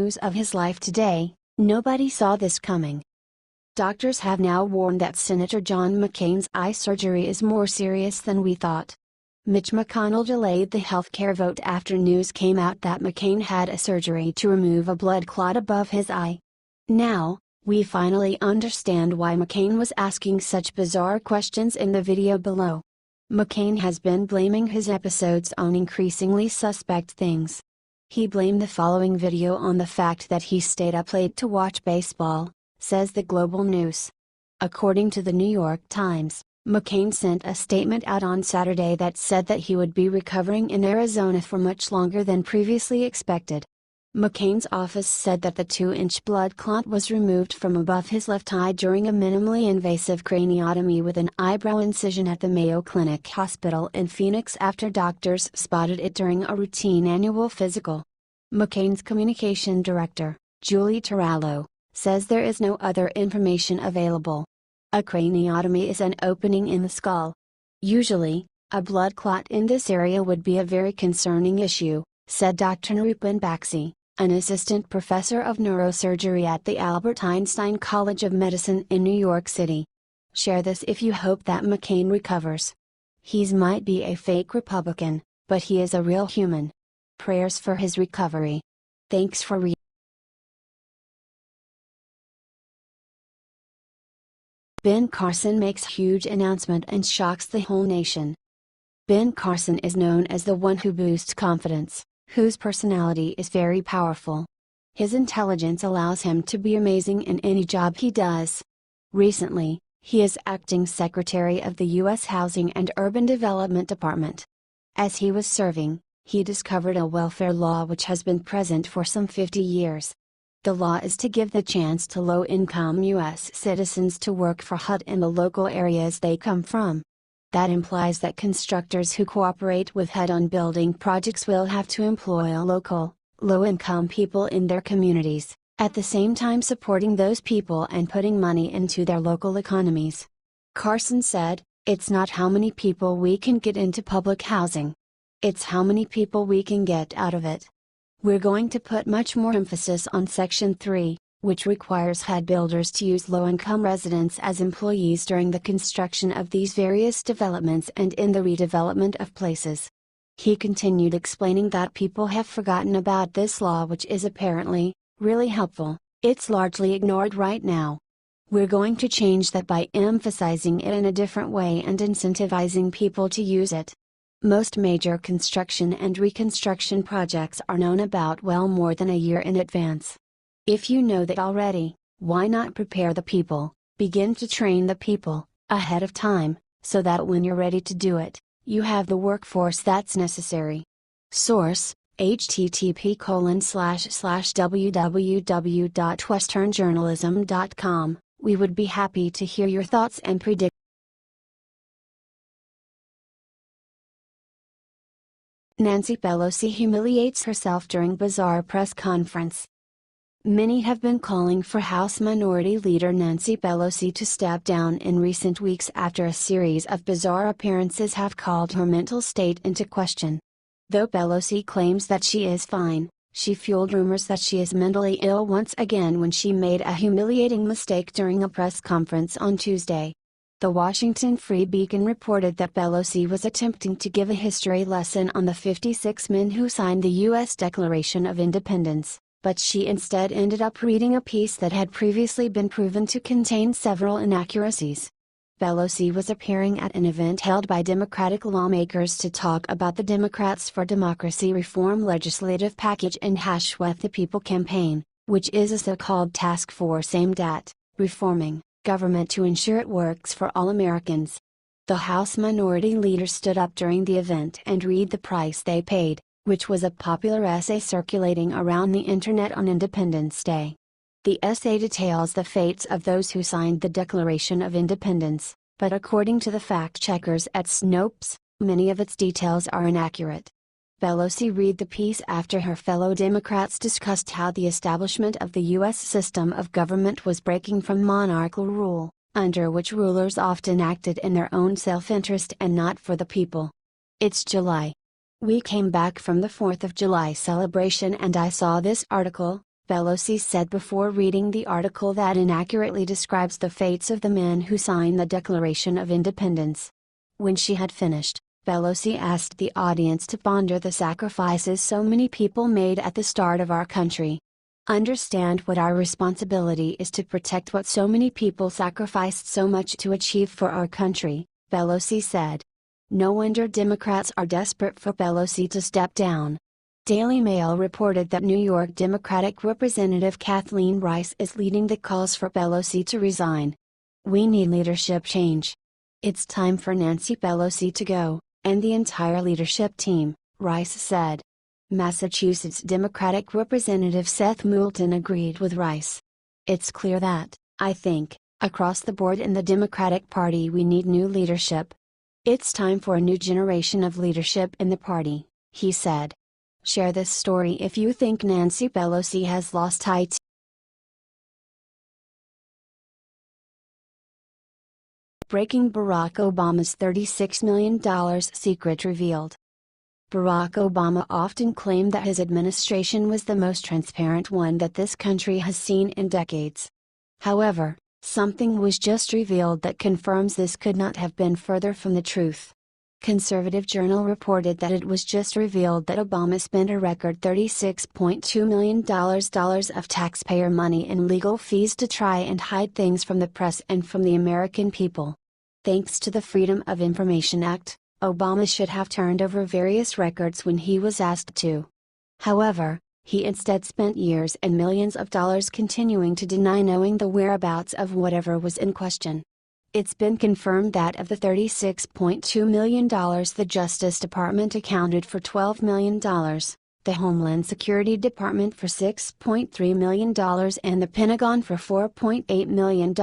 news of his life today, nobody saw this coming. Doctors have now warned that Senator John McCain's eye surgery is more serious than we thought. Mitch McConnell delayed the healthcare vote after news came out that McCain had a surgery to remove a blood clot above his eye. Now, we finally understand why McCain was asking such bizarre questions in the video below. McCain has been blaming his episodes on increasingly suspect things. He blamed the following video on the fact that he stayed up late to watch baseball, says the Global News. According to the New York Times, McCain sent a statement out on Saturday that said that he would be recovering in Arizona for much longer than previously expected. McCain's office said that the 2-inch blood clot was removed from above his left eye during a minimally invasive craniotomy with an eyebrow incision at the Mayo Clinic Hospital in Phoenix after doctors spotted it during a routine annual physical. McCain's communication director, Julie Turallo, says there is no other information available. A craniotomy is an opening in the skull. Usually, a blood clot in this area would be a very concerning issue, said Dr. Nirupin Baxi, an assistant professor of neurosurgery at the Albert Einstein College of Medicine in New York City. Share this if you hope that McCain recovers. He's might be a fake Republican, but he is a real human. Prayers for his recovery. Thanks for reading. Ben Carson makes huge announcement and shocks the whole nation. Ben Carson is known as the one who boosts confidence, whose personality is very powerful. His intelligence allows him to be amazing in any job he does. Recently, he is acting Secretary of the U.S. Housing and Urban Development Department. As he was serving, he discovered a welfare law which has been present for some 50 years. The law is to give the chance to low-income U.S. citizens to work for HUD in the local areas they come from. That implies that constructors who cooperate with HUD on building projects will have to employ local, low-income people in their communities, at the same time supporting those people and putting money into their local economies. Carson said, "It's not how many people we can get into public housing. It's how many people we can get out of it. We're going to put much more emphasis on Section 3, which requires HUD builders to use low-income residents as employees during the construction of these various developments and in the redevelopment of places." He continued explaining that people have forgotten about this law, which is apparently really helpful. It's largely ignored right now. We're going to change that by emphasizing it in a different way and incentivizing people to use it. Most major construction and reconstruction projects are known about well more than a year in advance. If you know that already, why not prepare the people, begin to train the people, ahead of time, so that when you're ready to do it, you have the workforce that's necessary. Source: http://www.westernjournalism.com. We would be happy to hear your thoughts and predict. Nancy Pelosi humiliates herself during bizarre press conference. Many have been calling for House Minority Leader Nancy Pelosi to step down in recent weeks after a series of bizarre appearances have called her mental state into question. Though Pelosi claims that she is fine, she fueled rumors that she is mentally ill once again when she made a humiliating mistake during a press conference on Tuesday. The Washington Free Beacon reported that Pelosi was attempting to give a history lesson on the 56 men who signed the U.S. Declaration of Independence, but she instead ended up reading a piece that had previously been proven to contain several inaccuracies. Pelosi was appearing at an event held by Democratic lawmakers to talk about the Democrats for Democracy reform legislative package and With the People campaign, which is a so-called task force aimed at reforming government to ensure it works for all Americans. The House Minority Leader stood up during the event and read The Price They Paid, which was a popular essay circulating around the internet on Independence Day. The essay details the fates of those who signed the Declaration of Independence, but according to the fact-checkers at Snopes, many of its details are inaccurate. Pelosi read the piece after her fellow Democrats discussed how the establishment of the U.S. system of government was breaking from monarchical rule, under which rulers often acted in their own self-interest and not for the people. It's July. We came back from the 4th of July celebration and I saw this article, Pelosi said before reading the article that inaccurately describes the fates of the men who signed the Declaration of Independence. When she had finished, Pelosi asked the audience to ponder the sacrifices so many people made at the start of our country. Understand what our responsibility is to protect what so many people sacrificed so much to achieve for our country, Pelosi said. No wonder Democrats are desperate for Pelosi to step down. Daily Mail reported that New York Democratic Representative Kathleen Rice is leading the calls for Pelosi to resign. We need leadership change. It's time for Nancy Pelosi to go, and the entire leadership team, Rice said. Massachusetts Democratic Representative Seth Moulton agreed with Rice. It's clear that, I think, across the board in the Democratic Party we need new leadership. It's time for a new generation of leadership in the party, he said. Share this story if you think Nancy Pelosi has lost height. Breaking Barack Obama's $36 million secret revealed. Barack Obama often claimed that his administration was the most transparent one that this country has seen in decades. However, something was just revealed that confirms this could not have been further from the truth. Conservative Journal reported that it was just revealed that Obama spent a record $36.2 million of taxpayer money in legal fees to try and hide things from the press and from the American people. Thanks to the Freedom of Information Act, Obama should have turned over various records when he was asked to. However, he instead spent years and millions of dollars continuing to deny knowing the whereabouts of whatever was in question. It's been confirmed that of the $36.2 million the Justice Department accounted for $12 million, the Homeland Security Department for $6.3 million and the Pentagon for $4.8 million.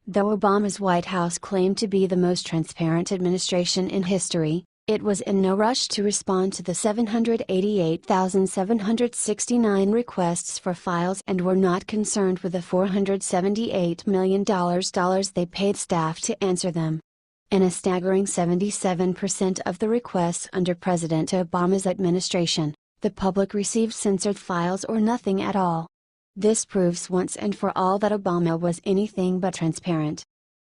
Though Obama's White House claimed to be the most transparent administration in history, it was in no rush to respond to the 788,769 requests for files and were not concerned with the $478 million they paid staff to answer them. In a staggering 77% of the requests under President Obama's administration, the public received censored files or nothing at all. This proves once and for all that Obama was anything but transparent.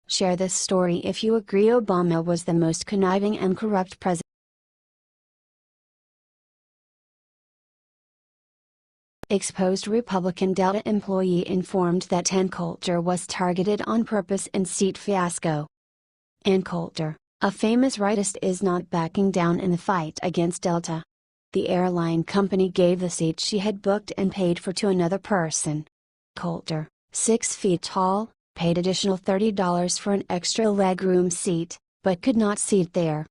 Share this story if you agree Obama was the most conniving and corrupt president. Exposed Republican Delta employee informed that Coulter was targeted on purpose in seat fiasco. Coulter, a famous rightist, is not backing down in the fight against Delta. The airline company gave the seat she had booked and paid for to another person. Coulter, 6 feet tall, paid additional $30 for an extra legroom seat, but could not seat there.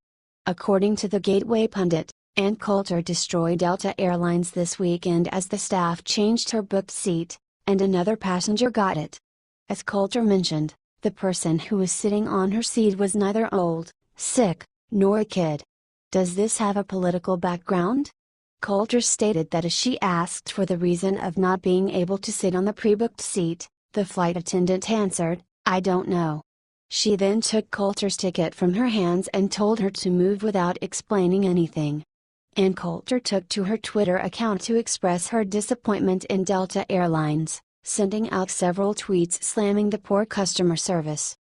According to the Gateway pundit, Coulter destroyed Delta Airlines this weekend as the staff changed her booked seat, and another passenger got it. As Coulter mentioned, the person who was sitting on her seat was neither old, sick, nor a kid. Does this have a political background? Coulter stated that as she asked for the reason of not being able to sit on the pre-booked seat, the flight attendant answered, "I don't know." She then took Coulter's ticket from her hands and told her to move without explaining anything. Coulter took to her Twitter account to express her disappointment in Delta Airlines, sending out several tweets slamming the poor customer service.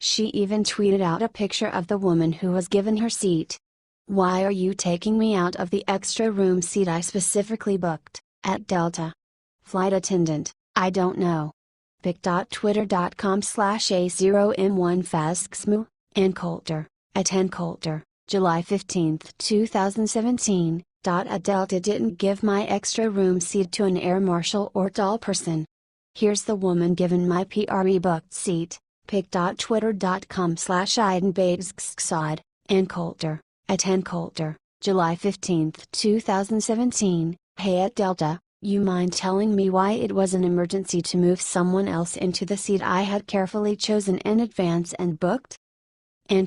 She even tweeted out a picture of the woman who was given her seat. "Why are you taking me out of the extra room seat I specifically booked, at Delta?" Flight attendant, "I don't know." pic.twitter.com/A0M1FASXMU, Coulter, at Coulter, July 15, 2017. A Delta didn't give my extra room seat to an air marshal or tall person. Here's the woman given my pre-booked seat, pic.twitter.com/IdenBatesXod, Coulter, at Coulter, July 15, 2017. Hey at Delta, you mind telling me why it was an emergency to move someone else into the seat I had carefully chosen in advance and booked?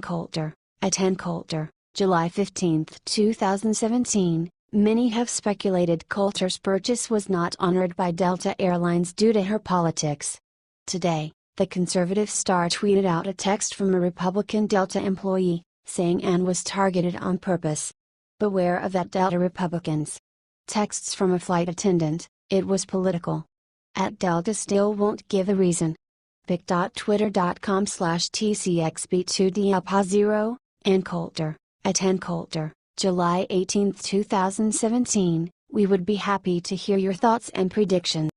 Coulter, at Coulter, July 15, 2017. Many have speculated Coulter's purchase was not honored by Delta Airlines due to her politics. Today, the conservative star tweeted out a text from a Republican Delta employee, saying Ann was targeted on purpose. Beware of that, Delta Republicans. Texts from a flight attendant, It was political. At Delta still won't give a reason. pic.twitter.com/tcxb2dapa0, and Coulter, @Coulter, July 18, 2017, we would be happy to hear your thoughts and predictions.